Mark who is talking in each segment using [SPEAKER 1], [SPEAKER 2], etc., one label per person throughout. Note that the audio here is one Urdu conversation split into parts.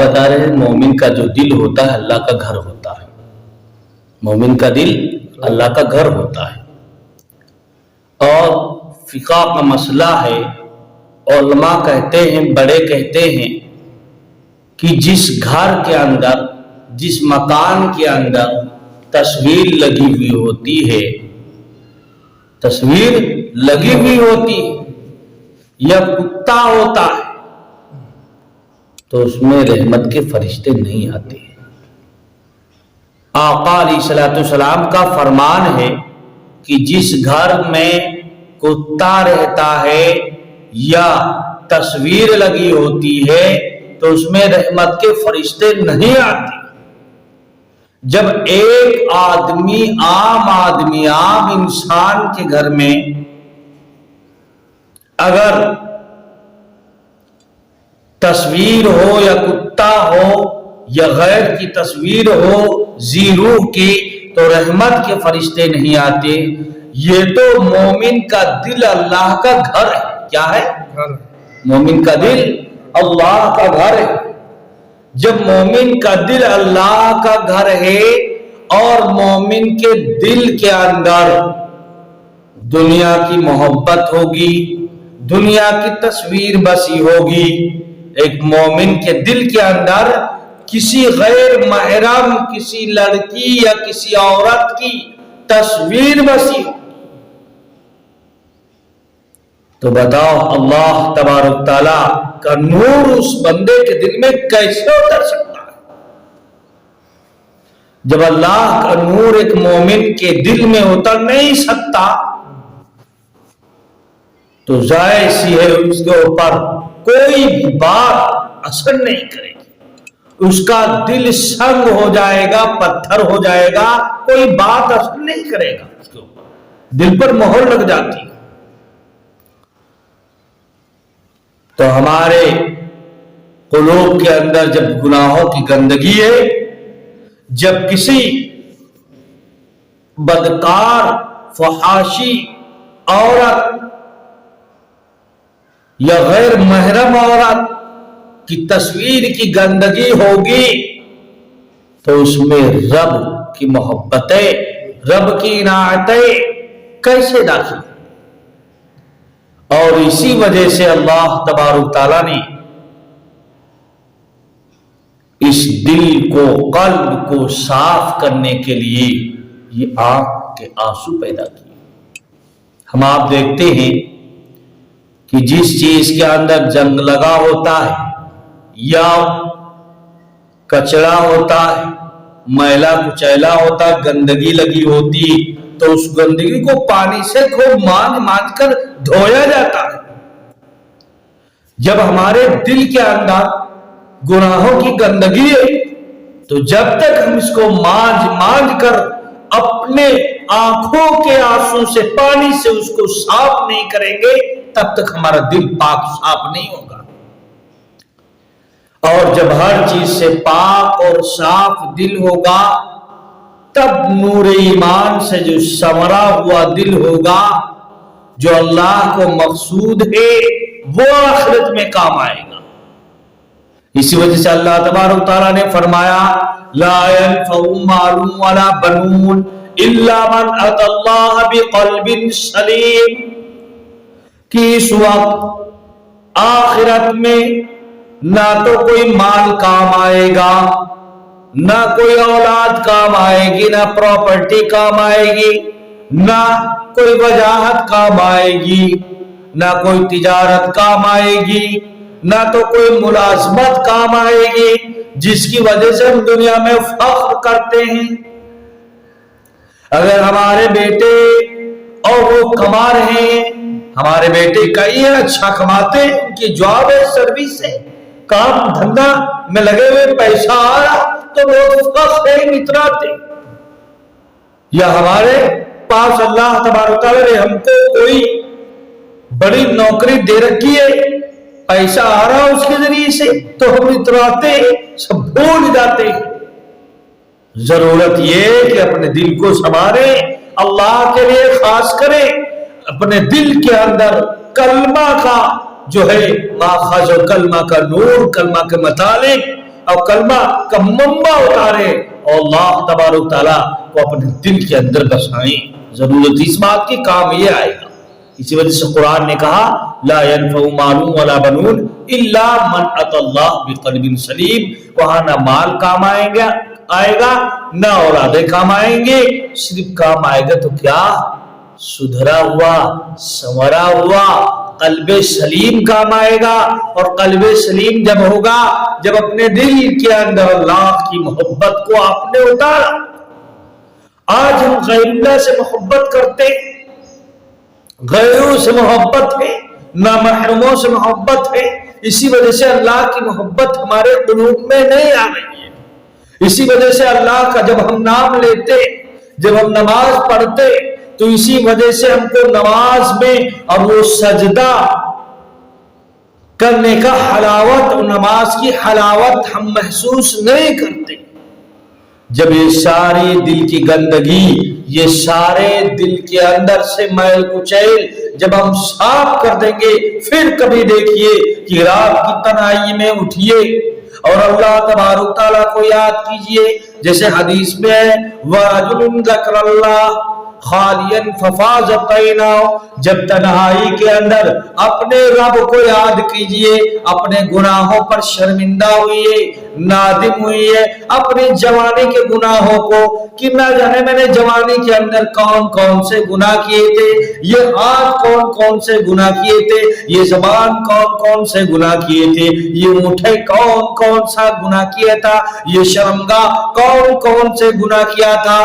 [SPEAKER 1] بتا رہے ہیں مومن کا جو دل ہوتا ہے اللہ کا گھر ہوتا ہے. مومن کا دل اللہ کا گھر ہوتا ہے. اور فقہ کا مسئلہ ہے، علماء کہتے ہیں، بڑے کہتے ہیں کہ جس گھر کے اندر، جس مکان کے اندر تصویر لگی ہوئی ہوتی ہے، تصویر لگی ہوئی ہوتی ہے یا کتا ہوتا ہے، تو اس میں رحمت کے فرشتے نہیں آتے. آقا علیہ الصلوۃ والسلام کا فرمان ہے کہ جس گھر میں کتا رہتا ہے یا تصویر لگی ہوتی ہے تو اس میں رحمت کے فرشتے نہیں آتے. جب ایک آدمی، عام انسان کے گھر میں اگر تصویر ہو یا کتا ہو یا غیر کی تصویر ہو ذی روح کی، تو رحمت کے فرشتے نہیں آتے. یہ تو مومن کا دل اللہ کا گھر ہے. کیا ہے؟ مومن کا دل اللہ کا گھر ہے. جب مومن کا دل اللہ کا گھر ہے اور مومن کے دل کے اندر دنیا کی محبت ہوگی، دنیا کی تصویر بسی ہوگی، ایک مومن کے دل کے اندر کسی غیر محرم، کسی لڑکی یا کسی عورت کی تصویر بسی ہو، تو بتاؤ اللہ تبارک تعالیٰ کا نور اس بندے کے دل میں کیسے اتر سکتا ہے؟ جب اللہ کا نور ایک مومن کے دل میں اتر نہیں سکتا تو ظاہر سی ہے اس کے اوپر کوئی بھی بات اثر نہیں کرے گی. اس کا دل سنگ ہو جائے گا، پتھر ہو جائے گا، کوئی بات اثر نہیں کرے گا. اس کے اوپر دل پر مہر لگ جاتی ہے. تو ہمارے قلوب کے اندر جب گناہوں کی گندگی ہے، جب کسی بدکار، فحاشی عورت یا غیر محرم عورت کی تصویر کی گندگی ہوگی تو اس میں رب کی محبتیں، رب کی عنایتیں کیسے داخل؟ اور اسی وجہ سے اللہ تبارک تعالیٰ نے اس دل کو، قلب کو صاف کرنے کے لیے یہ آنکھ کے آنسو پیدا کیے. ہم آپ دیکھتے ہیں کہ جس چیز کے اندر جنگ لگا ہوتا ہے یا کچڑا ہوتا ہے، میلا کچیلا ہوتا ہے، گندگی لگی ہوتی، تو اس گندگی کو پانی سے خوب مانج کر دھویا جاتا ہے. جب ہمارے دل کے اندر گناہوں کی گندگی ہے تو جب تک ہم اس کو مانج کر اپنے آنکھوں کے آنسو سے، پانی سے اس کو صاف نہیں کریں گے تب تک ہمارا دل پاک صاف نہیں ہوگا. اور جب ہر چیز سے پاک اور صاف دل ہوگا تب نور ایمان سے جو سنورا ہوا دل ہوگا، جو اللہ کو مقصود ہے، وہ آخرت میں کام آئے گا. اسی وجہ سے اللہ تبارک تعالیٰ نے فرمایا لا ينفع مال ولا بنون الا من اتى الله بقلب سلیم، کہ اس وقت آخرت میں نہ تو کوئی مال کام آئے گا، نہ کوئی اولاد کام آئے گی، نہ پراپرٹی کام آئے گی، نہ کوئی وجاہت کام آئے گی، نہ کوئی تجارت کام آئے گی، نہ تو کوئی ملازمت کام آئے گی جس کی وجہ سے ہم دنیا میں فخر کرتے ہیں. اگر ہمارے بیٹے اور وہ کما رہے ہیں، ہمارے بیٹے کئی ہیں اچھا کماتے ہیں، ان کی جاب ہے، سروس ہے، کام دھندا میں لگے ہوئے، پیسہ آ رہا تو وہ فخر اتراتے. یا ہمارے پاس اللہ تبارک تعالیٰ نے ہم کو کوئی بڑی نوکری دے رکھی ہے، پیسہ آ رہا اس کے ذریعے سے، تو ہم اتراتے، سب بھول جاتے. ضرورت یہ کہ اپنے دل کو سنواریں، اللہ کے لیے خاص کریں، اپنے دل کے اندر کلمہ کا جو ہے ماخذ، کلمہ کا نور، کلمہ کے متعلق اور کلمہ کا منبع اتارے اور اللہ تبارک تعالیٰ کو اپنے دل کے اندر بسائیں. ضرورت اس بات کی کام یہ آئے گا. اسی وجہ سے قرآن نے کہا لا ينفع مال ولا بنون الا من اتى الله بقلب سلیم. وہاں نہ مال کام آئے گا نہ اولادیں کام آئیں گے. صرف کام آئے گا تو کیا؟ سدھرا ہوا سنورا ہوا قلب سلیم کام آئے گا. اور قلب سلیم جب ہوگا جب اپنے دل کے اندر اللہ کی محبت کو آپ نے اتارا. آج ہم غیر اللہ سے محبت کرتے, غیروں سے محبت ہے, نامحرموں سے محبت ہے. اسی وجہ سے اللہ کی محبت ہمارے قلوب میں نہیں آ رہی ہے. اسی وجہ سے اللہ کا جب ہم نام لیتے, جب ہم نماز پڑھتے, تو اسی وجہ سے ہم کو نماز میں اور وہ سجدہ کرنے کا حلاوت, نماز کی حلاوت ہم محسوس نہیں کرتے. جب یہ ساری دل کی گندگی, یہ سارے دل کے اندر سے میل کچیل جب ہم صاف کر دیں گے, پھر کبھی دیکھیے کہ رات کی تنہائی میں اٹھیے اور اللہ تبارک تعالیٰ کو یاد کیجئے. جیسے حدیث میں ہے وَرَجُلٌ ذَكَرَ اللَّهَ خَالِيًا فَفَاضَتْ عَيْنَاهُ. جب تنہائی کے اندر اپنے رب کو یاد کیجئے, اپنے گناہوں پر شرمندہ ہوئیے, نادم ہوئیے, اپنی جوانی کے گناہوں کو کہ نہ جانے میں نے جوانی کے اندر کون کون سے گناہ کیے تھے, یہ ہاتھ کون کون سے گناہ کیے تھے, یہ زبان کون کون سے گناہ کیے تھے, یہ مٹھے کون کون سا گناہ کیا تھا, یہ شرمگاہ کون کون سے گناہ کیا تھا.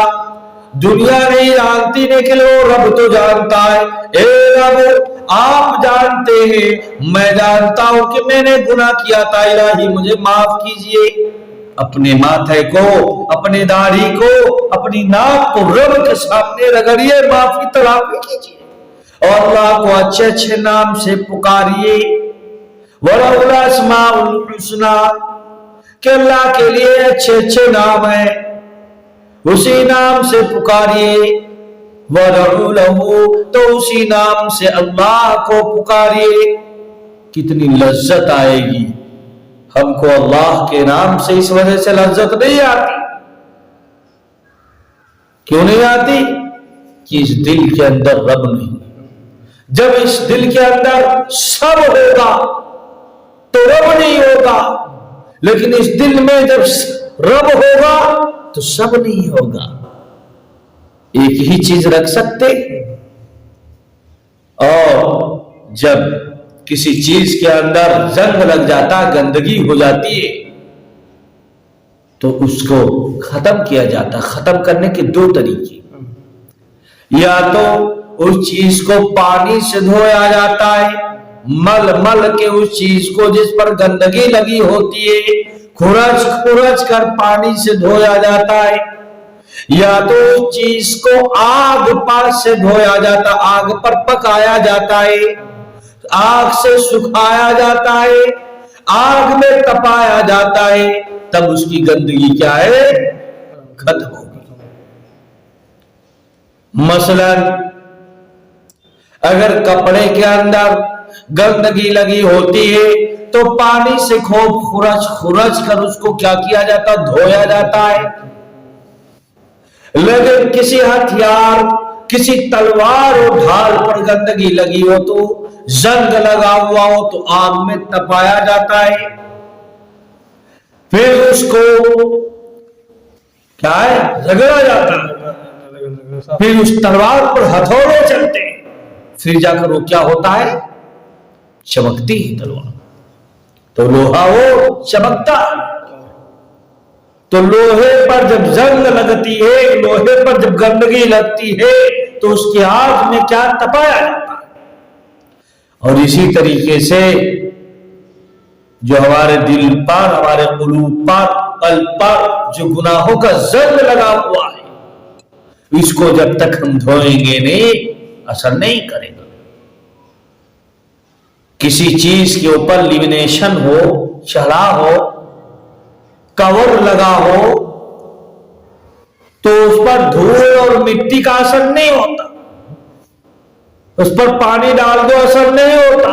[SPEAKER 1] دنیا نہیں جانتی لیکن وہ رب تو جانتا ہے. اے رب آپ جانتے ہیں, میں جانتا ہوں کہ میں نے گناہ کیا تھا, الہی مجھے معاف کیجئے. اپنے ماتھے کو, اپنے داڑھی کو, اپنی ناک کو رب کے سامنے رگڑیے, معافی طلب کیجئے اور اللہ کو اچھے اچھے نام سے پکاریے. وَلَهُ الْأَسْمَاءُ الْحُسْنَى, کہ اللہ کے لیے اچھے اچھے نام ہیں, اسی نام سے پکاریے. وَدَعُوا لَهُ, تو اسی نام سے اللہ کو پکاریے. کتنی لذت آئے گی ہم کو اللہ کے نام سے. اس وجہ سے لذت نہیں آتی. کیوں نہیں آتی؟ کہ اس دل کے اندر رب نہیں. جب اس دل کے اندر سب ہوگا تو رب نہیں ہوگا, لیکن اس دل میں جب رب ہوگا تو سب نہیں ہوگا. ایک ہی چیز رکھ سکتے, اور جب کسی چیز کے اندر زنگ لگ جاتا, گندگی ہو جاتی ہے, تو اس کو ختم کیا جاتا. ختم کرنے کے دو طریقے, یا تو اس چیز کو پانی سے دھویا جاتا ہے, مل کے اس چیز کو جس پر گندگی لگی ہوتی ہے کھرچ کر پانی سے دھویا جاتا ہے, یا تو اس چیز کو آگ پر سے دھویا جاتا, آگ پر پکایا جاتا ہے, آگ سے سکھایا جاتا ہے, آگ میں تپایا جاتا ہے, تب اس کی گندگی کیا ہے؟ ختم ہوگی. مثلا اگر کپڑے کے اندر گندگی لگی ہوتی ہے تو پانی سے خوب خرچ کر اس کو کیا کیا جاتا؟ دھویا جاتا ہے. لیکن کسی ہتھیار, کسی تلوار اور ڈھال پر گندگی لگی ہو تو, زنگ لگا ہوا ہو تو آگ میں تپایا جاتا ہے. پھر اس کو کیا ہے؟ رگڑا جاتا ہے. پھر اس تلوار پر ہتھوڑے چلتے ہیں, پھر جا کر وہ کیا ہوتا ہے؟ چمکتی ہے تلوار. تو لوہا وہ چمکتا ہے. تو لوہے پر جب زنگ لگتی ہے, لوہے پر جب گندگی لگتی ہے تو اس کی آگ میں کیا تپایا جاتا ہے. اور اسی طریقے سے جو ہمارے دل پر, ہمارے قلوب پر, قلب پر جو گناہوں کا زنگ لگا ہوا ہے, اس کو جب تک ہم دھوئیں گے نہیں, اثر نہیں کرے گا. کسی چیز کے اوپر لیمینیشن ہو, چڑھا ہو, کور لگا ہو, تو اس پر دھول اور مٹی کا اثر نہیں ہوتا, اس پر پانی ڈال دو اثر نہیں ہوتا.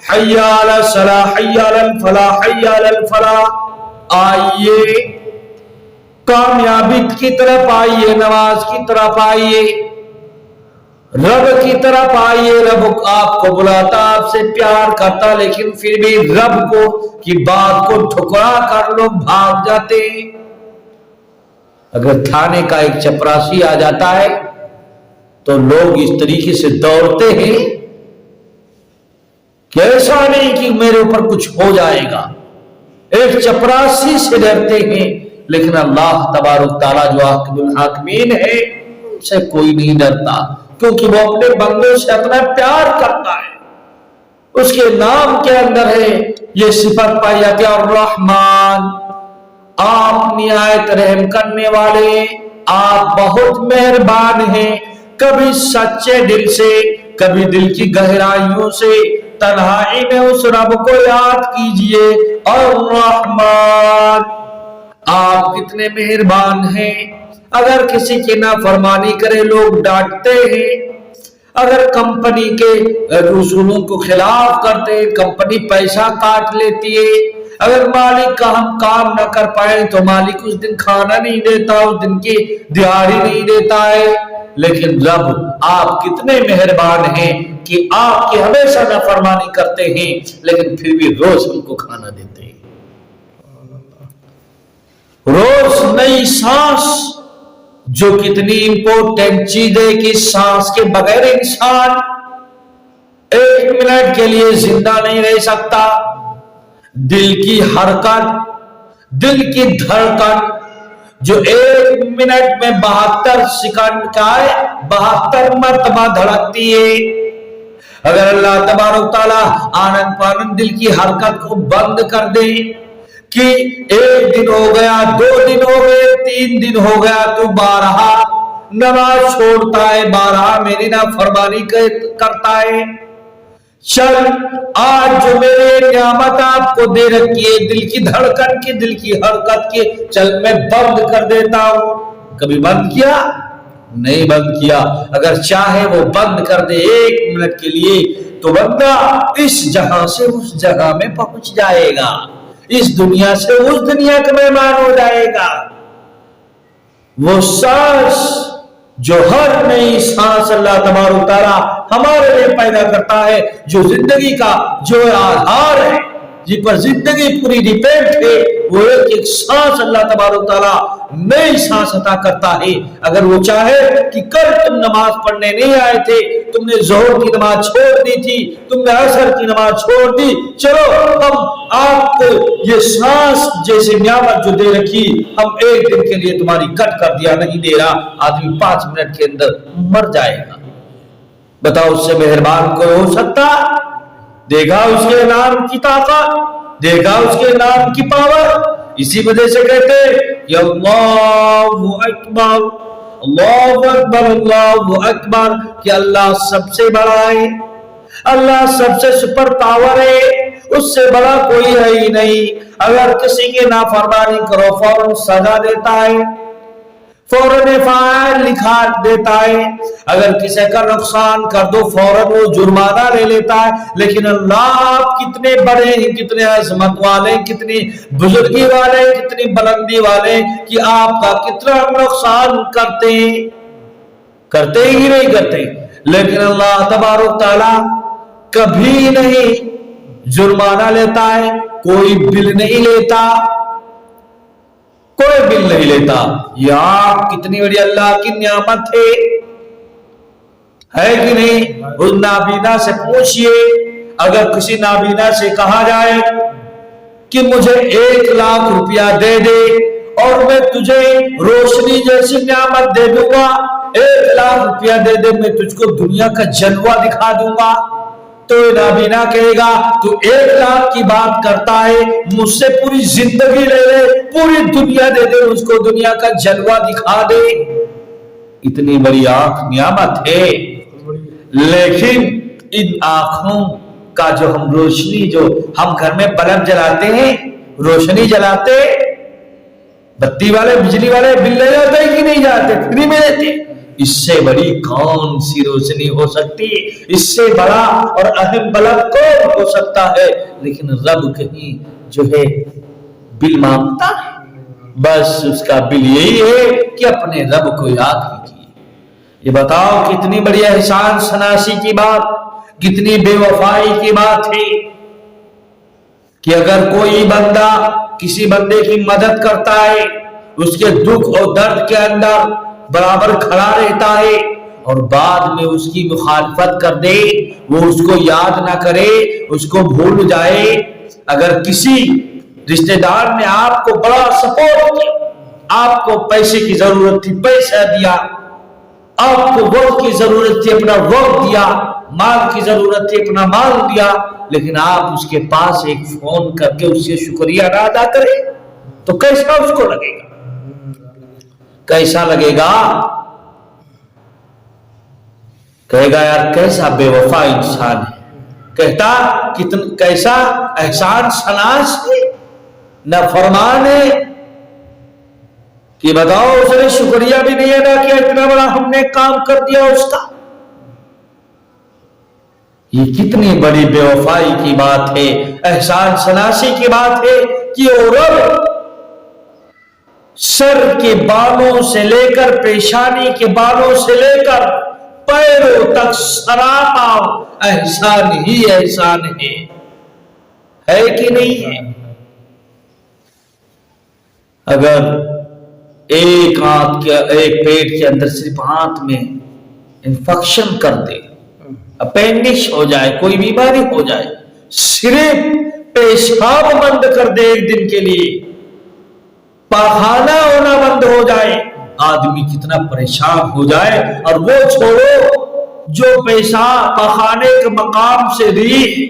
[SPEAKER 1] حی علی الصلاح حی علی الفلاح حی علی الفلاح، آئیے کامیابی کی طرف آئیے، نماز کی طرف آئیے، رب کی طرف آئیے۔ رب آپ کو بلاتا، آپ سے پیار کرتا، لیکن پھر بھی رب کو کی بات کو ٹھکرا کر لوگ بھاگ جاتے ہیں۔ اگر تھانے کا ایک چپراسی آ جاتا ہے تو لوگ اس طریقے سے دوڑتے ہیں کہ ایسا نہیں کہ میرے اوپر کچھ ہو جائے گا، ایک چپراسی سے ڈرتے ہیں۔ لیکن اللہ تبارک تعالیٰ جو حاکم الحاکمین ہے، ان سے کوئی نہیں ڈرتا، کیونکہ وہ اپنے بندوں سے اپنا پیار کرتا ہے۔ اس کے نام کے اندر ہے یہ صفت پائی جاتی ہے، الرحمن، آپ نہایت رحم کرنے والے، آپ بہت مہربان ہیں۔ کبھی سچے دل سے، کبھی دل کی گہرائیوں سے تنہائی میں اس رب کو یاد کیجئے، الرحمن، آپ کتنے مہربان ہیں۔ اگر کسی کی نافرمانی کرے لوگ ڈانٹتے ہیں، اگر کمپنی کے اصولوں کو خلاف کرتے ہیں، کمپنی پیسہ کاٹ لیتی ہے، اگر مالک کا ہم کام نہ کر پائیں تو مالک اس دن کھانا نہیں دیتا، اس دن کی دیہاڑی نہیں دیتا ہے، لیکن رب آپ کتنے مہربان ہیں کہ آپ کی ہمیشہ نافرمانی کرتے ہیں لیکن پھر بھی روز ہم کو کھانا دیتے ہیں۔ روز نئی سانس، جو کتنی امپورٹنٹ چیز ہے کہ سانس کے بغیر انسان ایک منٹ کے لیے زندہ نہیں رہ سکتا۔ دل کی حرکت، دل کی دھڑکن جو ایک منٹ میں 72 سیکنڈ کا ہے، 72 مرتبہ دھڑکتی ہے۔ اگر اللہ تبارک تعالیٰ آنند پانند دل کی حرکت کو بند کر دے کہ ایک دن ہو گیا، 2 دن ہو گئے، 3 دن ہو گیا، تو بارہا نماز چھوڑتا ہے، بارہا میری نافرمانی کرتا ہے، چل آج جو میرے نعمت آپ کو دے رکھی ہے، دل کی دھڑکن کی، دل کی حرکت کی، چل میں بند کر دیتا ہوں۔ کبھی بند کیا؟ نہیں بند کیا۔ اگر چاہے وہ بند کر دے 1 منٹ کے لیے تو بندہ اس جہاں سے اس جگہ میں پہنچ جائے گا، اس دنیا سے اس دنیا کا مہمان ہو جائے گا۔ وہ سانس جو ہر نئی سانس اللہ تبارک تعالیٰ ہمارے لیے پیدا کرتا ہے، جو زندگی کا جو آدھار ہے، جس پر زندگی پوری ڈیپینڈ ہے، وہ ایک سانس اللہ تبارک تعالیٰ نئی سانس عطا کرتا ہے۔ اگر وہ چاہے کہ کل تم نماز پڑھنے نہیں آئے تھے، تم نے ظہر کی نماز چھوڑ دی تھی، تم نے عصر کی نماز چھوڑ دی، چلو ہم آپ کو یہ سانس جیسے نعمت جو دے رکھی، ہم 1 دن کے لیے تمہاری کٹ کر دیا، نہیں دے رہا، آدمی 5 منٹ کے اندر مر جائے گا۔ بتاؤ اس سے مہربان کوئی ہو سکتا؟ دیکھا اس کے نام کی طاقت، دیکھا اس کے نام کی پاور۔ اسی وجہ سے کہتے کہ اللہ اکبر، اللہ اکبر، اللہ اکبر، کہ اللہ سب سے بڑا ہے، اللہ سب سے سپر پاور ہے، اس سے بڑا کوئی ہے ہی نہیں۔ اگر کسی کی نافرمانی کرو فوراً سزا دیتا ہے، فوراً فاعل لکھا دیتا ہے، اگر کسی کا نقصان کر دو فوراً وہ جرمانہ لے لیتا ہے۔ لیکن اللہ آپ کتنے بڑے ہیں، کتنے عظمت والے، کتنی بزرگی والے، کتنی بلندی والے کہ آپ کا کتنا نقصان کرتے ہی نہیں کرتے۔ لیکن اللہ تبارک تعالیٰ کبھی نہیں جرمانہ لیتا ہے، کوئی بل نہیں لیتا، کوئی بل نہیں لیتا۔ یہ آپ کتنی بڑی اللہ کی نعمت ہے کہ نہیں؟ اس نابینا سے پوچھئے، اگر کسی نابینا سے کہا جائے کہ مجھے 1 لاکھ روپیہ دے دے اور میں تجھے روشنی جیسی نعمت دے دوں گا، 1 لاکھ روپیہ دے دے، میں تجھ کو دنیا کا جلوہ دکھا دوں گا، تو نابینا کہے گا تو 1 لاکھ کی بات کرتا ہے، مجھ سے پوری زندگی لے لے، پوری دنیا دے دے، اس کو دنیا کا جلوہ دکھا دے۔ اتنی بڑی آنکھ نعمت ہے، لیکن ان آنکھوں کا جو ہم روشنی، جو ہم گھر میں بلب جلاتے ہیں، روشنی جلاتے، بتی والے بجلی والے بل لے جاتے ہیں کہ نہیں جاتے؟ فری میں دیتے۔ اس سے بڑی کون سی روشنی ہو سکتی، اس سے بڑا اور اہم بلب کون ہو سکتا ہے؟ لیکن رب کہیں جو ہے بل مانگتا ہے، بس اس کا بل یہی ہے کہ اپنے رب کو یاد کیجیے۔ یہ بتاؤ کتنی بڑی احسان شناسی کی بات، کتنی بے وفائی کی بات ہے کہ اگر کوئی بندہ کسی بندے کی مدد کرتا ہے، اس کے دکھ اور درد کے اندر برابر کھڑا رہتا ہے، اور بعد میں اس کی مخالفت کر دے، وہ اس کو یاد نہ کرے، اس کو بھول جائے۔ اگر کسی رشتہ دار نے آپ کو بڑا سپورٹ کیا، آپ کو پیسے کی ضرورت تھی پیسہ دیا، آپ کو وقت کی ضرورت تھی اپنا وقت دیا، مال کی ضرورت تھی اپنا مال دیا، لیکن آپ اس کے پاس ایک فون کر کے اس سے شکریہ نہ ادا کریں تو کیسا اس کو لگے گا؟ کیسا لگے گا؟ کہے گا یار کیسا بے وفا انسان ہے، کہتا کیسا احسان شناس ہے، نافرمان ہے، کہ بتاؤ اس نے شکریہ بھی نہیں ادا کیا، اتنا بڑا ہم نے کام کر دیا اس کا۔ یہ کتنی بڑی بے وفائی کی بات ہے، احسان شناسی کی بات ہے کہ وہ رب سر کے بالوں سے لے کر پیشانی کے بالوں سے لے کر پیروں تک سراپا احسان ہی احسان ہے کہ نہیں ہے؟ اگر ایک پیٹ کے اندر صرف ہاتھ میں انفیکشن کر دے، اپینڈکس ہو جائے، کوئی بیماری ہو جائے، صرف پیشاب بند کر دے ایک دن کے لیے، پاخانہ ہونا بند ہو جائے، آدمی کتنا پریشان ہو جائے۔ اور وہ چھوڑو جو پیشاب پاخانے کے مقام سے ریح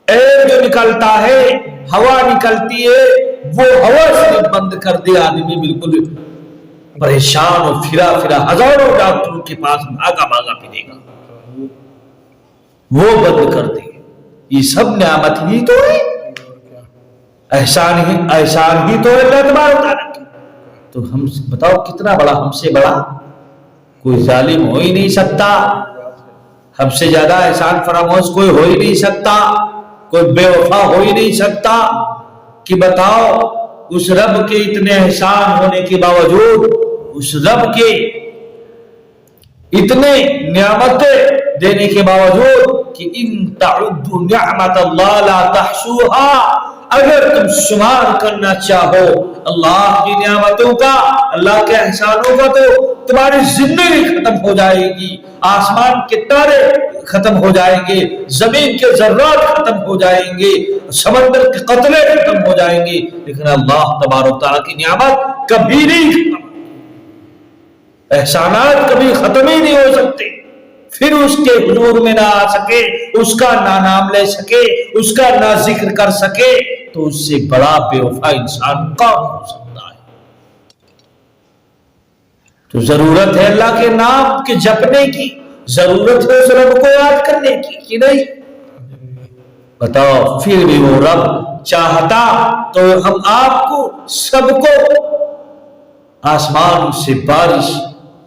[SPEAKER 1] ایئر جو نکلتا ہے، ہوا نکلتی ہے، وہ ہوا سے بند کر دے، آدمی بالکل پریشان اور پھرا ہزاروں ڈاکٹروں کے پاس بھاگا پھرے گا، وہ بند کر دے۔ یہ سب نعمت ہی تو ہے، احسان ہی تو ہے اللہ تبارک و تعالیٰ کی۔ تو ہم بتاؤ کتنا بڑا، ہم سے بڑا کوئی ظالم ہو ہی نہیں سکتا، ہم سے زیادہ احسان فراموش کوئی ہو ہی نہیں سکتا، کوئی بے وفا ہو ہی نہیں سکتا۔ کہ بتاؤ اس رب کے اتنے احسان ہونے کے باوجود، اس رب کے اتنے نعمتیں دینے کے باوجود کہ ان تعدوا نعمت اللہ لا تحصوها، اگر تم شمار کرنا چاہو اللہ کی نعمتوں کا، اللہ کے احسانوں کا، تو تمہاری زندگی ختم ہو جائے گی، آسمان کے تارے ختم ہو جائیں گے، زمین کے ذرات ختم ہو جائیں گے، سمندر کے قطرے ختم ہو جائیں گے، لیکن اللہ تبارک و تعالیٰ کی نعمت کبھی نہیں ختم، احسانات کبھی ختم ہی نہیں ہو سکتے۔ پھر اس کے حضور میں نہ آ سکے، اس کا نہ نام لے سکے، اس کا نہ ذکر کر سکے، تو اس سے بڑا بے وفا انسان کون ہو سکتا ہے؟ تو ضرورت ہے اللہ کے نام کے جپنے کی، ضرورت ہے اس رب کو یاد کرنے کی کہ نہیں؟ بتاؤ پھر بھی وہ رب چاہتا تو ہم آپ کو سب کو آسمان سے بارش،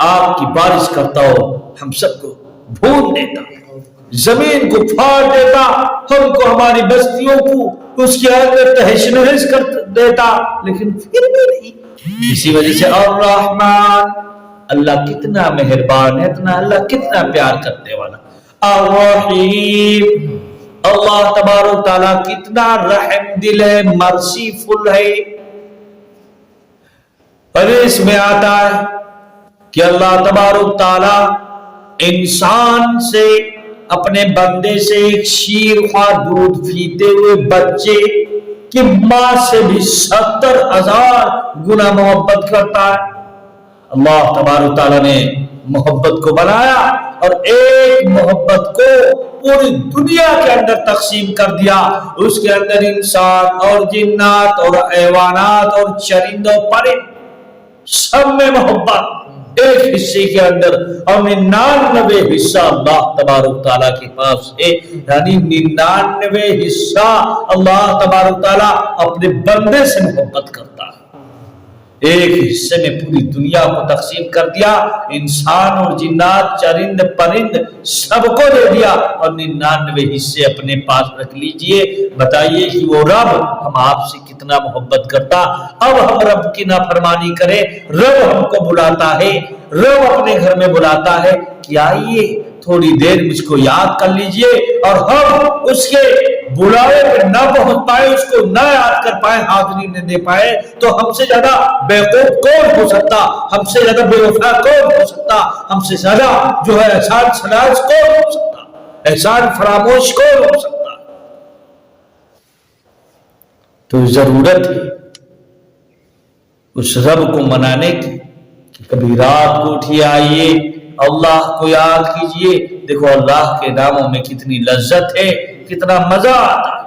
[SPEAKER 1] آپ کی بارش کرتا ہو، ہم سب کو بھون دیتا، زمین کو پھاڑ دیتا، ہم کو ہماری بستیوں کو اس کے اندر تہش نہش کر دیتا، لیکن پھر بھی نہیں۔ اسی وجہ سے الرحمن، اللہ کتنا مہربان ہے، اللہ کتنا پیار کرنے والا، الرحیم، اللہ تبارک تعالیٰ کتنا رحم دل ہے، مرسیفل ہے۔ حدیث میں آتا ہے کہ اللہ تبارک تعالیٰ انسان سے، اپنے بندے سے ایک شیر خواہ دودھ پیتے ہوئے بچے کی ماں سے بھی 70,000 گنا محبت کرتا ہے۔ اللہ تبارک تعالیٰ نے محبت کو بنایا اور ایک محبت کو پوری دنیا کے اندر تقسیم کر دیا، اس کے اندر انسان اور جنات اور حیوانات اور چرند اور پرند سب میں محبت ایک حصے کے اندر، اور 99 حصہ اللہ تبارک تعالیٰ کے پاس ہے، یعنی 99 حصہ اللہ تبارک تعالیٰ اپنے بندے سے محبت کرتا ہے۔ ایک حصے میں پوری دنیا کو تقسیم کر دیا، انسان اور جنات، چرند پرند سب کو دے دیا، اور 99 حصے اپنے پاس رکھ لیجئے۔ بتائیے کہ وہ رب ہم آپ سے کتنا محبت کرتا۔ اب ہم رب کی نافرمانی کریں، رب ہم کو بلاتا ہے، رب اپنے گھر میں بلاتا ہے کہ آئیے تھوڑی دیر مجھ کو یاد کر لیجئے، اور ہم اس کے بلاوے پہ نہ پہنچ پائے، اس کو نہ یاد کر پائے، حاضری نہ دے پائے، تو ہم سے زیادہ بیوقوف کون ہو سکتا، ہم سے زیادہ بے وفا کون ہو سکتا، ہم سے زیادہ جو ہے احسان سراز کون ہو سکتا، احسان فراموش کون ہو سکتا۔ تو ضرورت ہے اس رب کو منانے کی کہ کبھی رات کو اٹھیے، آئیے اللہ کو یاد کیجئے۔ دیکھو اللہ کے ناموں میں کتنی لذت ہے، کتنا مزہ آتا ہے۔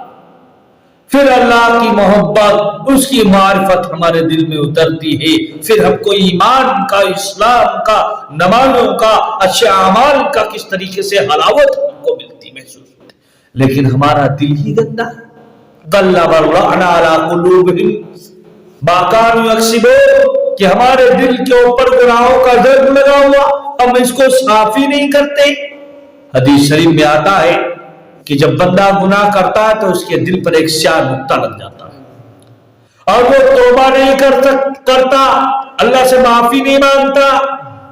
[SPEAKER 1] پھر اللہ کی محبت، اس کی معرفت ہمارے دل میں اترتی ہے، پھر ہم کو ایمان کا، اسلام کا، نمازوں کا، اچھے اعمال کا کس طریقے سے حلاوت ہم کو ملتی، محسوس ہوتی۔ لیکن ہمارا دل ہی گندا ہے۔ غلب الرعن علی قلوبہم ما کانوا یکسبون، کہ ہمارے دل کے اوپر گناہوں کا درد لگا ہوا، ہم اس کو صاف ہی نہیں کرتے۔ حدیث شریف میں آتا ہے کہ جب بندہ گناہ کرتا ہے تو اس کے دل پر ایک سیاہ نقطہ لگ جاتا ہے، اور وہ توبہ نہیں کرتا، اللہ سے معافی نہیں مانگتا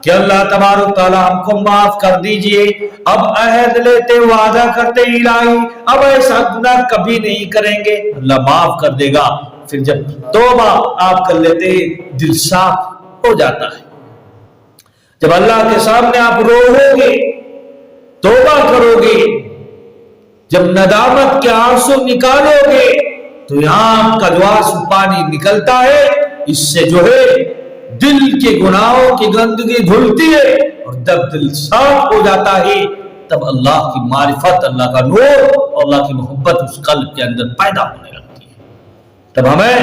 [SPEAKER 1] کہ اللہ تبارک تعالیٰ ہم کو معاف کر دیجئے۔ اب عہد لیتے، وعدہ کرتے الہی اب ایسا گناہ کبھی نہیں کریں گے، اللہ معاف کر دے گا۔ پھر جب توبہ آپ کر لیتے دل صاف ہو جاتا ہے۔ جب اللہ کے سامنے آپ روؤ گے، توبہ کرو گے، جب ندامت کے آنسو نکالو گے، تو یہاں کا جو آنسو پانی نکلتا ہے، اس سے جو ہے دل کے گناہوں کی گندگی دھلتی ہے، اور جب دل صاف ہو جاتا ہے تب اللہ کی معرفت، اللہ کا نور اور اللہ کی محبت اس قلب کے اندر پیدا ہونے لگتی ہے۔ تب ہمیں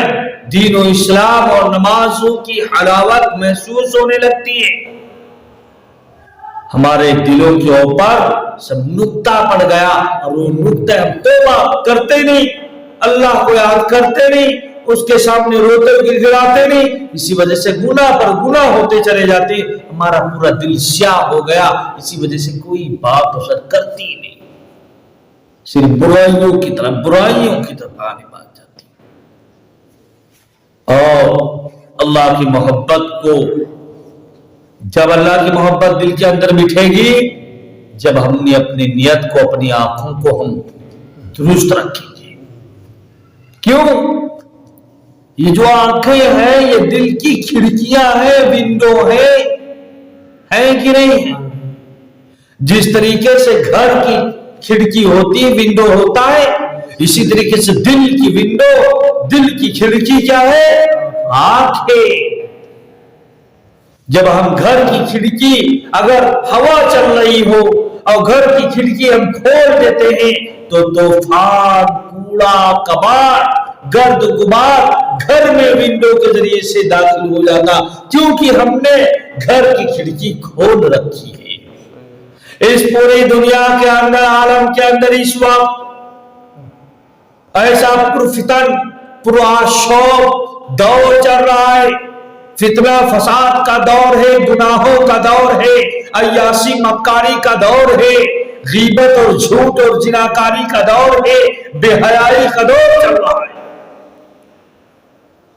[SPEAKER 1] دین و اسلام اور نمازوں کی حلاوت محسوس ہونے لگتی ہے۔ ہمارے دلوں کے اوپر سب نقطہ پڑ گیا، اور وہ نقطہ ہم توبہ کرتے نہیں، اللہ کو یاد کرتے نہیں، اس کے سامنے روتے گڑگڑاتے نہیں، اسی وجہ سے گناہ پر گناہ ہوتے چلے جاتے، ہمارا پورا دل سیاہ ہو گیا، اسی وجہ سے کوئی بات اثر کرتی نہیں، صرف برائیوں کی طرف آنے بات جاتی۔ اور اللہ کی محبت کو، جب اللہ کی محبت دل کے اندر بٹھے گی، جب ہم نے اپنی نیت کو، اپنی آنکھوں کو ہم درست رکھیں گے۔ کیوں؟ یہ جو آنکھیں ہیں یہ دل کی کھڑکیاں ہیں، ونڈو ہیں کہ نہیں ہیں؟ جس طریقے سے گھر کی کھڑکی ہوتی ہے، ونڈو ہوتا ہے، اسی طریقے سے دل کی ونڈو، دل کی کھڑکی کیا ہے؟ آنکھیں۔ جب ہم گھر کی کھڑکی، اگر ہوا چل رہی ہو اور گھر کی کھڑکی ہم کھول دیتے ہیں تو طوفان، کوڑا کباڑ، گرد غبار گھر میں ونڈو کے ذریعے سے داخل ہو جاتا، کیونکہ ہم نے گھر کی کھڑکی کھول رکھی ہے۔ اس پوری دنیا کے اندر، عالم کے اندر اس وقت ایسا پرفتن، پرآشوب دور چل رہا ہے، فتنہ فساد کا دور ہے، گناہوں کا دور ہے، عیاشی مکاری کا دور ہے، غیبت اور جھوٹ اور زناکاری کا دور ہے، بے حیائی کا دور چل رہا ہے۔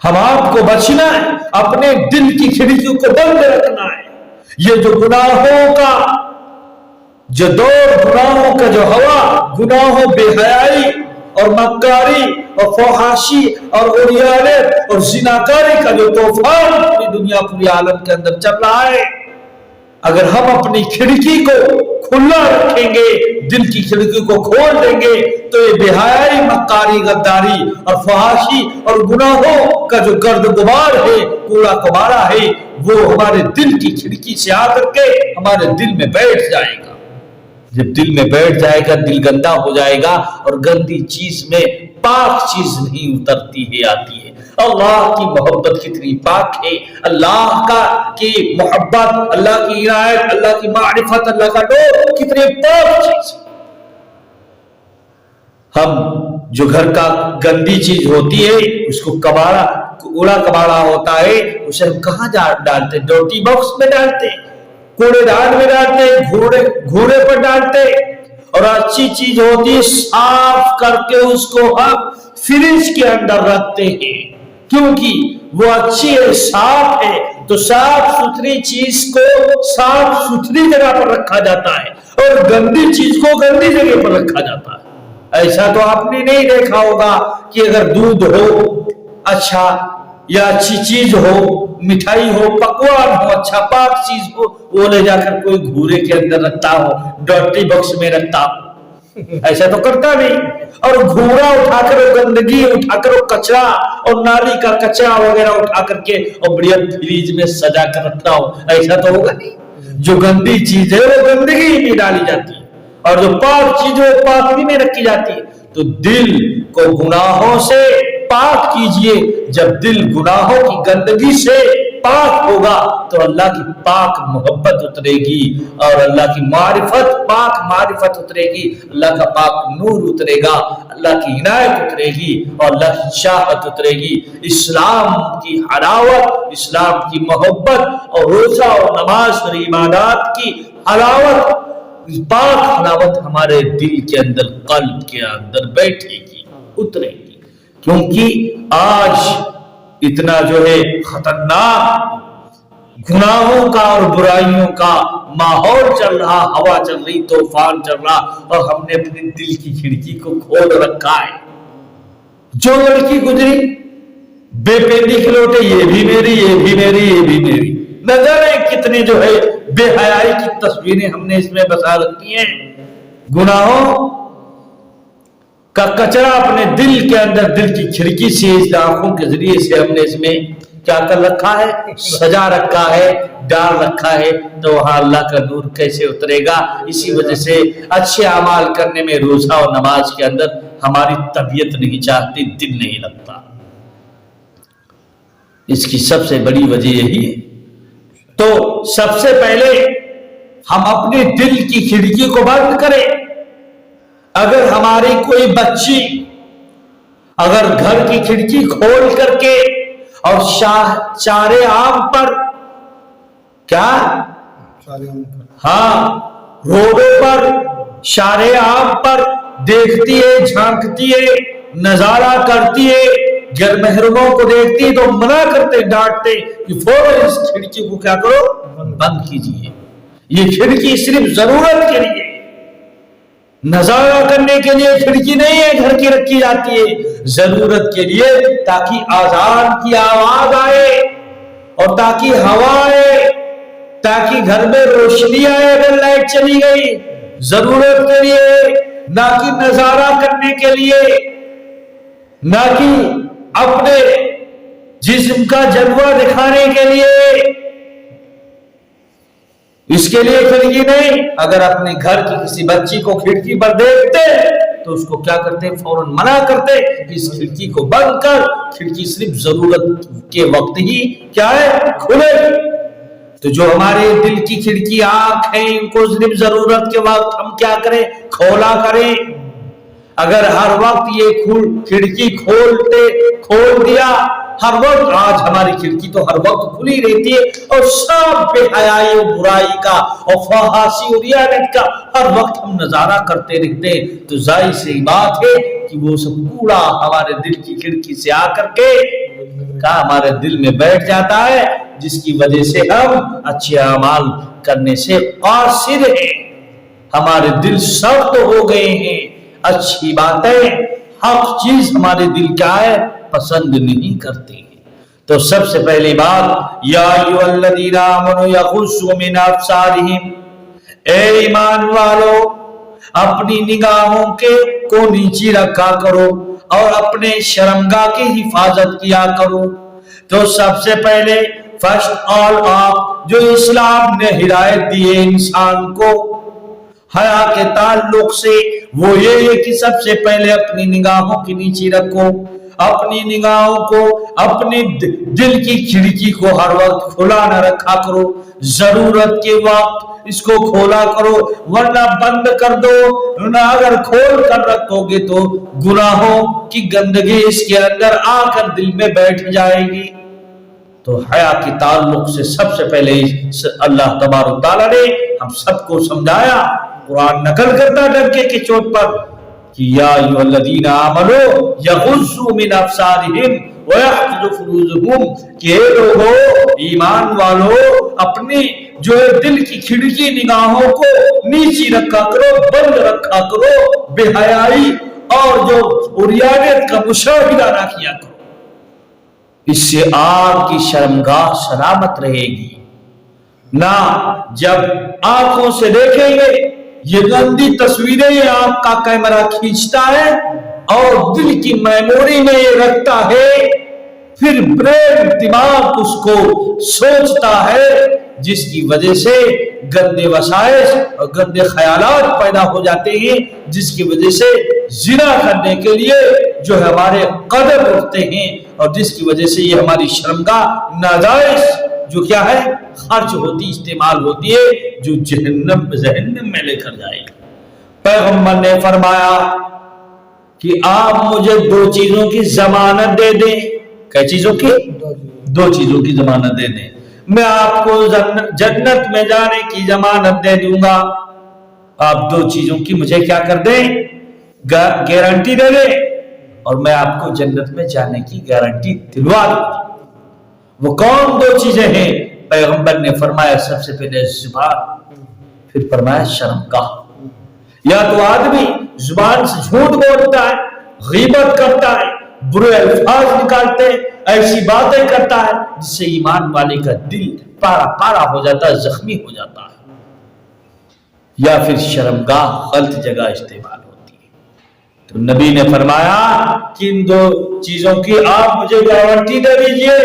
[SPEAKER 1] ہم آپ کو بچنا ہے، اپنے دل کی کھڑکیوں کو بند رکھنا ہے۔ یہ جو گناہوں کا جو دور، گناہوں کا جو ہوا، گناہوں، بے حیائی اور مکاری اور فحاشی اور عریانت اور زناکاری کا جو طوفان پوری دنیا، پوری عالم کے اندر چل رہا ہے، اگر ہم اپنی کھڑکی کو کھلا رکھیں گے، دل کی کھڑکی کو کھول دیں گے، تو یہ بے حیائی، مکاری، غداری اور فحاشی اور گناہوں کا جو گرد غبار ہے، کوڑا کباڑا ہے، وہ ہمارے دل کی کھڑکی سے آ کر کے ہمارے دل میں بیٹھ جائے گا۔ جب دل میں بیٹھ جائے گا، دل گندا ہو جائے گا، اور گندی چیز میں پاک چیز نہیں اترتی ہے، آتی ہے۔ اللہ کی محبت کتنی پاک ہے، اللہ کی محبت، اللہ کی عنایت، اللہ کی معرفت، اللہ کا نور کتنی پاک چیز ہے۔ ہم جو گھر کا گندی چیز ہوتی ہے اس کو کباڑا کوڑا کباڑا ہوتا ہے اسے ہم کہاں ڈالتے؟ ڈوٹی باکس میں ڈالتے، کوڑے دان میں ڈالتے، گھوڑے پر ڈالتے. اور اچھی چیز ہوتی ہے صاف کر کے اس کو ہم فریج کے اندر رکھتے ہیں، کیونکہ وہ اچھی ہے، صاف ہے. تو صاف ستھری چیز کو صاف ستھری جگہ پر رکھا جاتا ہے اور گندی چیز کو گندی جگہ پر رکھا جاتا ہے. ایسا تو آپ نے نہیں دیکھا ہوگا کہ اگر دودھ ہو اچھا یا اچھی چیز ہو، مٹھائی ہو، پکوان ہو، اچھا پاک چیز ہو، وہ لے جا کر کوئی گھورے کے اندر رکھتا ہو، ڈرٹی باکس میں رکھتا ہو. ایسا تو کرتا نہیں. اور گھورا اٹھا کر گندگی اٹھا کر کچرا اور نالی کا کچرا وغیرہ اٹھا کر کے اور بڑھیا فریج میں سجا کر رکھتا ہو، ایسا تو ہوگا نہیں. جو گندی چیز ہے وہ گندگی میں ڈالی جاتی ہے اور جو پاک چیز ہے وہ پاکی میں رکھی جاتی ہے. تو دل کو گناہوں سے پاک کیجئے. جب دل گناہوں کی گندگی سے پاک ہوگا تو اللہ کی پاک محبت اترے گی اور اللہ کی معرفت، پاک معرفت اترے گی، اللہ کا پاک نور اترے گا، اللہ کی عنایت اترے گی اور اللہ کی چاہت اترے گی. اسلام کی حلاوت، اسلام کی محبت اور روزہ اور نماز اور عبادات کی حلاوت، پاک حلاوت ہمارے دل کے اندر، قلب کے اندر بیٹھے گی، اترے گی. کیونکہ آج اتنا جو ہے خطرناک گناہوں کا اور برائیوں کا ماحول چل رہا، ہوا چل رہی، طوفان چل رہا، اور ہم نے اپنے دل کی کھڑکی کو کھول رکھا ہے. جو لڑکی گزری بے پردی کے لوٹے، یہ بھی میری، یہ بھی میری، یہ بھی میری. نہ جانے کتنے جو ہے بے حیائی کی تصویریں ہم نے اس میں بسا رکھی ہیں. گناہوں کا کچرا اپنے دل کے اندر، دل کی کھڑکی سے، اس آنکھوں کے ذریعے سے ہم نے اس میں کیا کر رکھا ہے؟ سجا رکھا ہے، ڈال رکھا ہے. تو وہاں اللہ کا نور کیسے اترے گا؟ اسی وجہ سے اچھے اعمال کرنے میں، روزہ اور نماز کے اندر ہماری طبیعت نہیں چاہتی، دل نہیں لگتا. اس کی سب سے بڑی وجہ یہی ہے. تو سب سے پہلے ہم اپنے دل کی کھڑکی کو بند کریں. اگر ہماری کوئی بچی اگر گھر کی کھڑکی کھول کر کے اور چارے عام پر کیا روڈوں پر، شارع عام پر دیکھتی ہے، جھانکتی ہے، نظارہ کرتی ہے، غیر محرموں کو دیکھتی ہے تو منع کرتے، ڈانٹتے کہ فوراً اس کھڑکی کو کیا کرو؟ بند کیجیے. یہ کھڑکی صرف ضرورت کے لیے، نظارہ کرنے کے لیے کھڑکی نہیں ہے گھر کی رکھی جاتی ہے، ضرورت کے لیے، تاکہ آذان کی آواز آئے اور تاکہ ہوا آئے، تاکہ گھر میں روشنی آئے اگر لائٹ چلی گئی. ضرورت کے لیے، نہ کہ نظارہ کرنے کے لیے، نہ کہ اپنے جسم کا جلوہ دکھانے کے لیے. اس کے لیے کھڑکی نہیں. اگر اپنے گھر کی کسی بچی کو کھڑکی پر دیکھتے تو اس کو کیا کرتے؟ فوراً منع کرتے کہ اس کھڑکی کو بند کر، کھڑکی صرف ضرورت کے وقت ہی کیا ہے؟ کھلے. تو جو ہمارے دل کی کھڑکی آنکھ ہے، ان کو صرف ضرورت کے وقت ہم کیا کریں؟ کھولا کریں. اگر ہر وقت یہ کھڑکی کھول دیا، ہر وقت، آج ہماری کھڑکی تو ہر وقت کھلی رہتی ہے اور سب بے حیائی و برائی کا اور فحاشی و ریاکت کا ہر وقت ہم نظارہ کرتے رہتے ہیں، تو ظاہر سی بات ہے کہ وہ سب کوڑا ہمارے دل کی کھڑکی سے آ کر کے ہمارے دل میں بیٹھ جاتا ہے، جس کی وجہ سے ہم اچھے اعمال کرنے سے قاصر ہیں. ہمارے دل سخت ہو گئے ہیں، اچھی باتیں، حق چیز ہمارے دل کیا ہے؟ پسند نہیں کرتے ہیں. تو سب سے پہلی بات، یا ایھا الذین آمنوا یغضوا من ابصارہم، اے ایمان والو اپنی نگاہوں کو نیچی رکھا کرو اور اپنے شرمگاہ کی حفاظت کیا کرو. تو سب سے پہلے فرسٹ آل آپ جو اسلام نے ہدایت دی ہے انسان کو حیا کے تعلق سے، وہ یہ ہے کہ سب سے پہلے اپنی نگاہوں کی نیچی رکھو. اپنی نگاہوں کو اپنی دل کی کھڑکی کو ہر وقت کھلا نہ رکھا کرو، ضرورت کے وقت اس کو کھولا کرو، ورنہ بند کر دو، ورنہ اگر کھول کر رکھو گے تو گناہوں کی گندگی اس کے اندر آ کر دل میں بیٹھ جائے گی۔ تو حیا کے تعلق سے سب سے پہلے اللہ تبارک تعالیٰ نے ہم سب کو سمجھایا، قرآن نقل کرتا ڈنکے کی چوٹ پر کہ یا ایھا الذین آمنوا یغضوا من ابصارہم ویحفظوا فروجہم، کہ اے لوگو ایمان والو اپنی جو ہے دل کی کھڑکی نگاہوں کو نیچی رکھا کرو، بند رکھا کرو، بے حیائی اور جو عریانیت کا مشاہدہ نہ کیا کرو، اس سے آپ کی شرمگاہ سلامت رہے گی۔ نہ جب آنکھوں سے دیکھیں گے یہ گندی تصویریں آپ کا کیمرہ کھینچتا ہے اور دل کی میموری میں یہ رکھتا ہے، پھر برین دماغ اس کو سوچتا ہے، جس کی وجہ سے گندے وسائش اور گندے خیالات پیدا ہو جاتے ہیں، جس کی وجہ سے زنا کرنے کے لیے جو ہمارے قدم اٹھتے ہیں، اور جس کی وجہ سے یہ ہماری شرمگاہ ناجائز جو کیا ہے خرچ ہوتی، استعمال ہوتی ہے، جو جہنم میں لے کر جائے گی۔ پیغمبر نے فرمایا کہ آپ مجھے دو چیزوں کی ضمانت دے دیں۔ کئی چیزوں کی؟ دو چیزوں کی ضمانت دے دیں، میں آپ کو جنت میں جانے کی ضمانت دے دوں گا۔ آپ دو چیزوں کی مجھے کیا کر دیں؟ گارنٹی دے دیں، اور میں آپ کو جنت میں جانے کی گارنٹی دلوا دوں۔ وہ کون دو چیزیں ہیں؟ پیغمبر نے فرمایا سب سے پہلے زبان، پھر فرمایا شرمگاہ۔ یا تو آدمی زبان سے جھوٹ بولتا ہے، غیبت کرتا ہے، برے الفاظ نکالتے، ایسی باتیں کرتا ہے جس سے ایمان والے کا دل پارا پارا ہو جاتا ہے، زخمی ہو جاتا ہے، یا پھر شرمگاہ غلط جگہ استعمال ہوتی ہے۔ تو نبی نے فرمایا کہ ان دو چیزوں کی آپ مجھے گارنٹی دے دیجئے،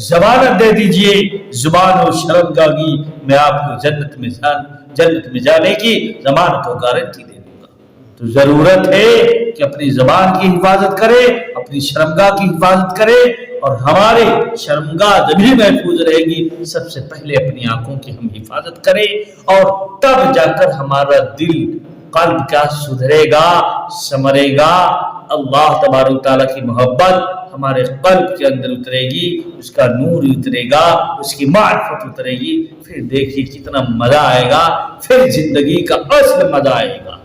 [SPEAKER 1] ضمانت دے دیجئے، زبان اور شرمگاہ کی میں آپ کو جنت میں جانے کی ضمانت اور گارنٹی دے دوں گا۔ تو ضرورت ہے کہ اپنی زبان کی حفاظت کرے، اپنی شرمگاہ کی حفاظت کرے، اور ہماری شرمگاہ جب بھی محفوظ رہے گی سب سے پہلے اپنی آنکھوں کی ہم حفاظت کریں، اور تب جا کر ہمارا دل قلب کا سدھرے گا، سمرے گا، اللہ تبارک تعالیٰ کی محبت ہمارے قلب کے اندر اترے گی، اس کا نور اترے گا، اس کی معرفت اترے گی، پھر دیکھیے کتنا مزہ آئے گا، پھر زندگی کا اصل مزہ آئے گا۔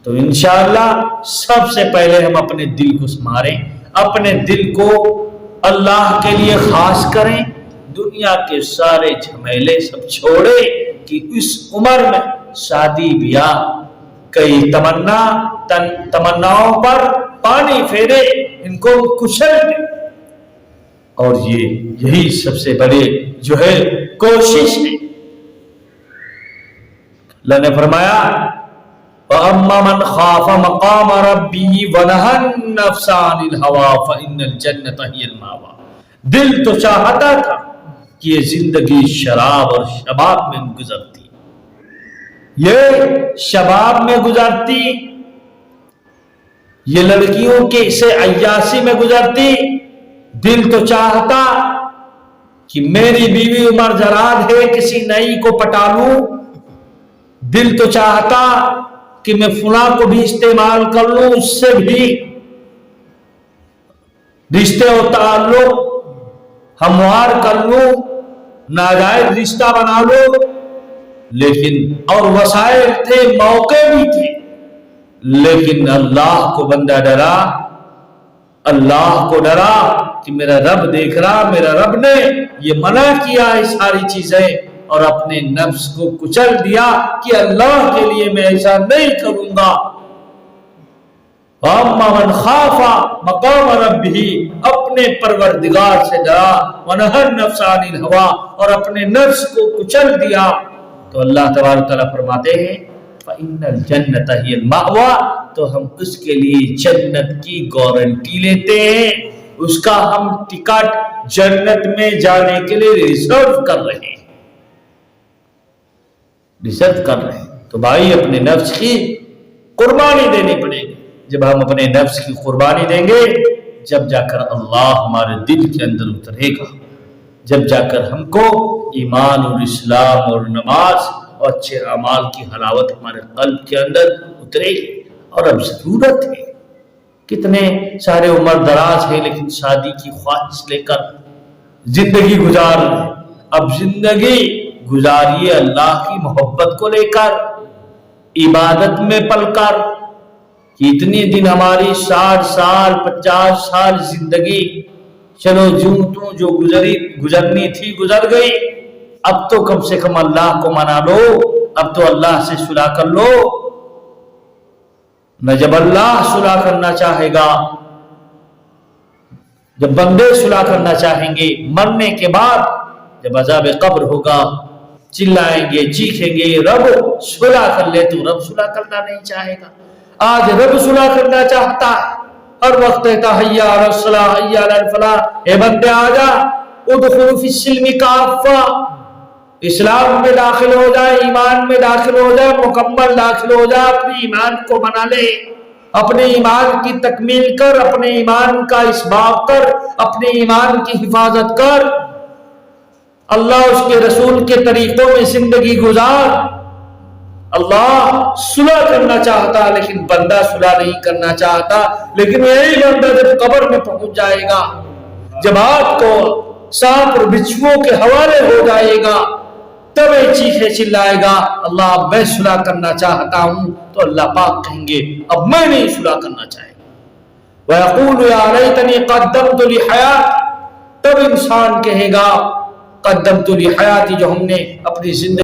[SPEAKER 1] تو انشاءاللہ سب سے پہلے ہم اپنے دل کو سنواریں، اپنے دل کو اللہ کے لیے خاص کریں، دنیا کے سارے جھمیلے سب چھوڑے کہ اس عمر میں شادی بیاہ کئی تمناؤں پر پانی پھیرے، ان کو کچل دیں، اور یہی سب سے بڑے جو ہے کوشش ہے۔ اللہ نے فرمایا وَأَمَّا مَنْ خَافَ مَقَامَ رَبِّهِ وَنَهَى النَّفْسَ عَنِ الْهَوَىٰ فَإِنَّ الْجَنَّةَ هِيَ الْمَأْوَىٰ۔ دل تو چاہتا تھا کہ یہ زندگی شراب اور شباب میں گزرتی، یہ شباب میں گزرتی، یہ لڑکیوں کے سے عیاسی میں گزرتی۔ دل تو چاہتا کہ میری بیوی عمر جراد ہے، کسی نئی کو پٹا لوں، دل تو چاہتا کہ میں فلاں کو بھی استعمال کر لوں، اس سے بھی رشتے و تعلق ہموار کر لوں، ناجائز رشتہ بنا لوں، لیکن اور وسائل تھے، موقع بھی تھے، لیکن اللہ کو بندہ ڈرا، اللہ کو ڈرا کہ میرا رب دیکھ رہا، میرا رب نے یہ منع کیا ہے ساری چیزیں، اور اپنے نفس کو کچل دیا کہ اللہ کے لیے میں ایسا نہیں کروں گا۔ وَأَمَّا مَنْ خَافَ مَقَامَ رَبِّهِ، اپنے پروردگار سے ڈرا، وَنَهَى النَّفْسَ عَنِ الْهَوَىٰ، اور اپنے نفس کو کچل دیا، تو اللہ تبارک تعالیٰ فرماتے ہیں فَإِنَّ الْجَنَّةَ هِيَ الْمَأْوَىٰ، تو ہم اس کے لیے جنت کی گارنٹی لیتے ہیں، اس کا ہم ٹکٹ جنت میں جانے کے لیے ریزرو کر رہے ہیں، تو بھائی اپنے نفس کی قربانی دینی پڑے گی۔ جب ہم اپنے نفس کی قربانی دیں گے جب جا کر اللہ ہمارے دل کے اندر اترے گا، جب جا کر ہم کو ایمان اور اسلام اور نماز اور اچھے اعمال کی حلاوت ہمارے قلب کے اندر اترے گی۔ اور اب ضرورت ہے، کتنے سارے عمر دراز ہے لیکن شادی کی خواہش لے کر زندگی گزار رہے ہیں۔ اب زندگی گزاریے اللہ کی محبت کو لے کر، عبادت میں پل کر، کہ اتنے دن ہماری 60 سال 50 سال زندگی چلو جو گزرنی تھی گزر گئی، اب تو کم سے کم اللہ کو منا لو، اب تو اللہ سے صلح کر لو۔ نہ جب اللہ صلح کرنا چاہے گا، جب بندے صلح کرنا چاہیں گے مرنے کے بعد، جب عذاب قبر ہوگا چلائیں گے چیخیں گے رب صلح کر لے، تو رب صلح کرنا نہیں چاہے گا۔ آج رب صلح کرنا چاہتا ہے، ہر وقت کہتا حی علی الصلاح حی علی الفلاح، اے بندے آجا ادخلوا فی السلم کافہ، اسلام میں داخل ہو جائے، ایمان میں داخل ہو جائے، مکمل داخل ہو جائے، اپنے ایمان کو بنا لے، اپنے ایمان کی تکمیل کر، اپنے ایمان کا اسباغ کر، اپنے ایمان کی حفاظت کر، اللہ اس کے رسول کے طریقوں میں زندگی گزار۔ اللہ صلح کرنا چاہتا لیکن بندہ صلح نہیں کرنا چاہتا، لیکن یہی بندہ جب قبر میں پہنچ جائے گا، جب آپ کو سانپ اور بچھوؤں کے حوالے ہو جائے گا، تب یہ چیخے چلائے گا اللہ اب میں صلح کرنا چاہتا ہوں، تو اللہ پاک کہیں گے اب میں نہیں صلح کرنا چاہے گا۔ وَيَقُولُ يَا لَيْتَنِي قَدَّمْتُ لِحَيَاتِ، تب انسان کہے گا قدمت لحیاتی، جو ہم نے اپنی زندگی